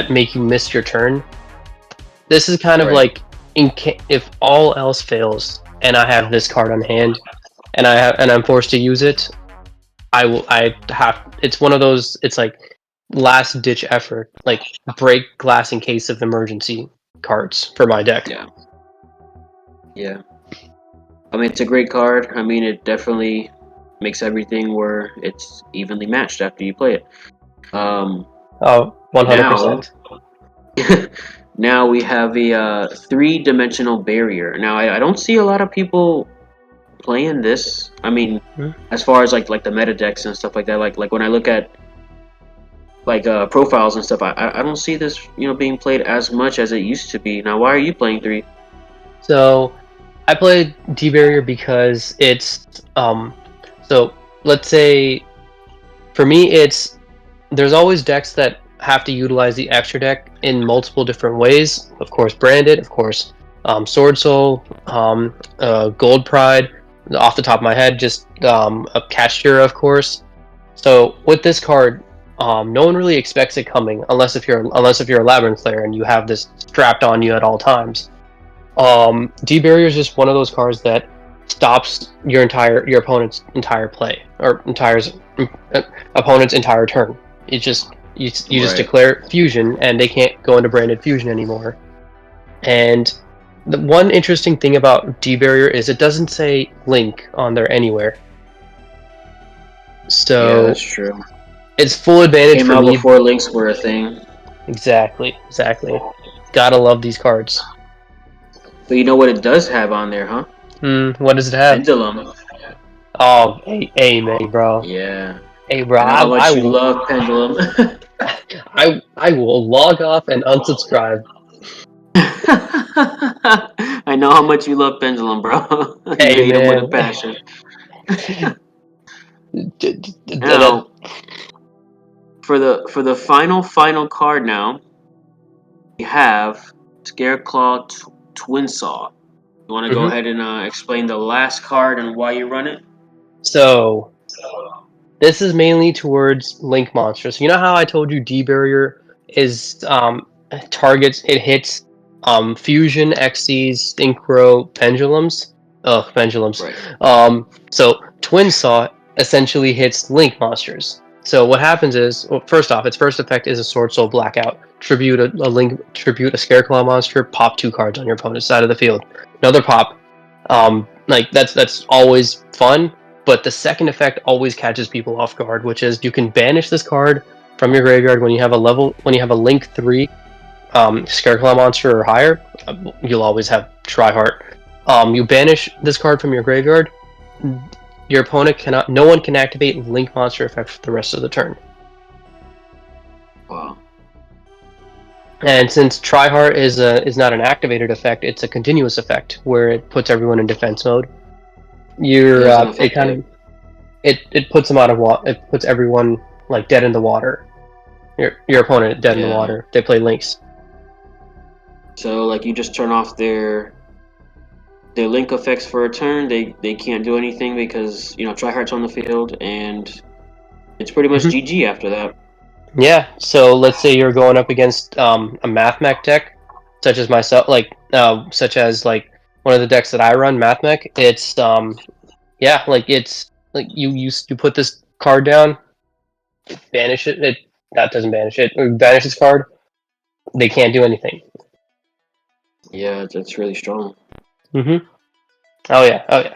make you miss your turn? This is kind of like, if all else fails and I have this card on hand and I'm forced to use it, it's one of those, it's like last ditch effort, like break glass in case of emergency cards for my deck. Yeah. I mean, it's a great card. I mean, it definitely makes everything where it's evenly matched after you play it. 100%. Now we have a 3-dimensional barrier. Now I don't see a lot of people playing this. I mean, as far as like the meta decks and stuff like that. Like when I look at profiles and stuff, I don't see this being played as much as it used to be. Now, why are you playing 3? So I played D-Barrier because it's so let's say for me it's there's always decks that have to utilize the extra deck in multiple different ways. Of course, Branded, of course, Sword Soul, Gold Pride. Off the top of my head, just a Cashier, of course. So with this card, no one really expects it coming unless if you're a Labyrinth player and you have this strapped on you at all times. D-Barrier is just one of those cards that stops your opponent's entire play or opponent's entire turn. It just you just declare fusion and they can't go into branded fusion anymore. And the one interesting thing about D-Barrier is it doesn't say Link on there anywhere. So yeah, that's true. It's full advantage Came for out me. before links were a thing. Exactly. Gotta love these cards. But you know what it does have on there, huh? What does it have? Pendulum. Oh, amen, bro. Yeah. Hey, bro, I know how much you will. love Pendulum. I will log off and unsubscribe. I know how much you love Pendulum, bro. You Hey, hate him with a man. passion. Now, for the final card now, we have Scareclaw Twin Saw. You want to go ahead and explain the last card and why you run it? So, this is mainly towards Link monsters. You know how I told you D-Barrier is hits Fusion, Xyz, Synchro, Pendulums? Ugh, Pendulums. Right. So Twin Saw essentially hits Link monsters. So what happens is, well, first off, its first effect is a Sword Soul Blackout. Tribute a Scareclaw monster, pop 2 cards on your opponent's side of the field. Another pop. Like that's always fun, but the second effect always catches people off guard, which is you can banish this card from your graveyard when you have a Link 3 Scareclaw monster or higher. You'll always have Tryheart. You banish this card from your graveyard. Your opponent no one can activate Link monster effect for the rest of the turn. Wow. And since Tryheart is not an activated effect, it's a continuous effect where it puts everyone in defense mode. It puts them out of water. It puts everyone like dead in the water. Your opponent dead in the water. They play links. So like you just turn off their link effects for a turn. They can't do anything because Tryhart's on the field, and it's pretty much GG after that. Yeah. So let's say you're going up against a Math Mech deck, such as myself, such as one of the decks that I run, Math Mech. It's it's like you put this card down, banish it. That doesn't banish it. Banish this card. They can't do anything. Yeah, that's really strong. Oh yeah.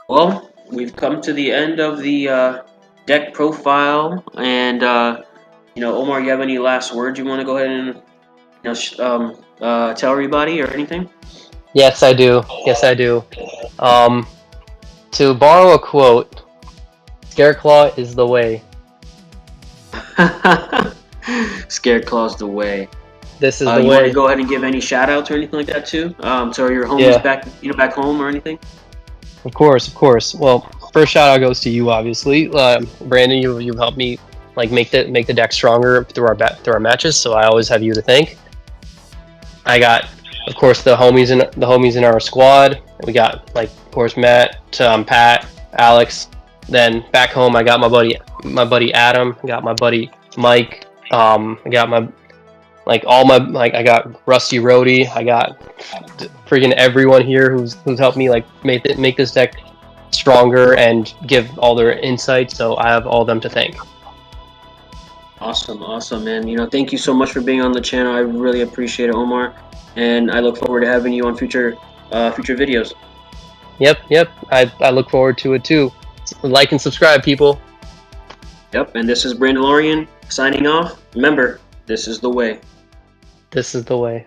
Well, we've come to the end of the deck profile, and Omar, you have any last words you want to go ahead and tell everybody or anything? Yes, I do. To borrow a quote, Scareclaw is the way. Scareclaw's the way. This is the way. You want to go ahead and give any shout outs or anything like that too? So your homies back home or anything? Of course. Well, first shout out goes to you, obviously. Brandon, you've helped me make the deck stronger through our matches, so I always have you to thank. I got, of course, the homies in our squad. We got of course Matt, Pat, Alex. Then back home, I got my buddy Adam. I got my buddy Mike. I got I got Rusty Roadie. I got freaking everyone here who's helped me make this deck stronger and give all their insights. So I have all of them to thank. Awesome, man. Thank you so much for being on the channel. I really appreciate it, Omar, and I look forward to having you on future videos. Yep. I look forward to it too. Like and subscribe, people. Yep, and this is Brandon Lorian signing off. Remember, this is the way. This is the way.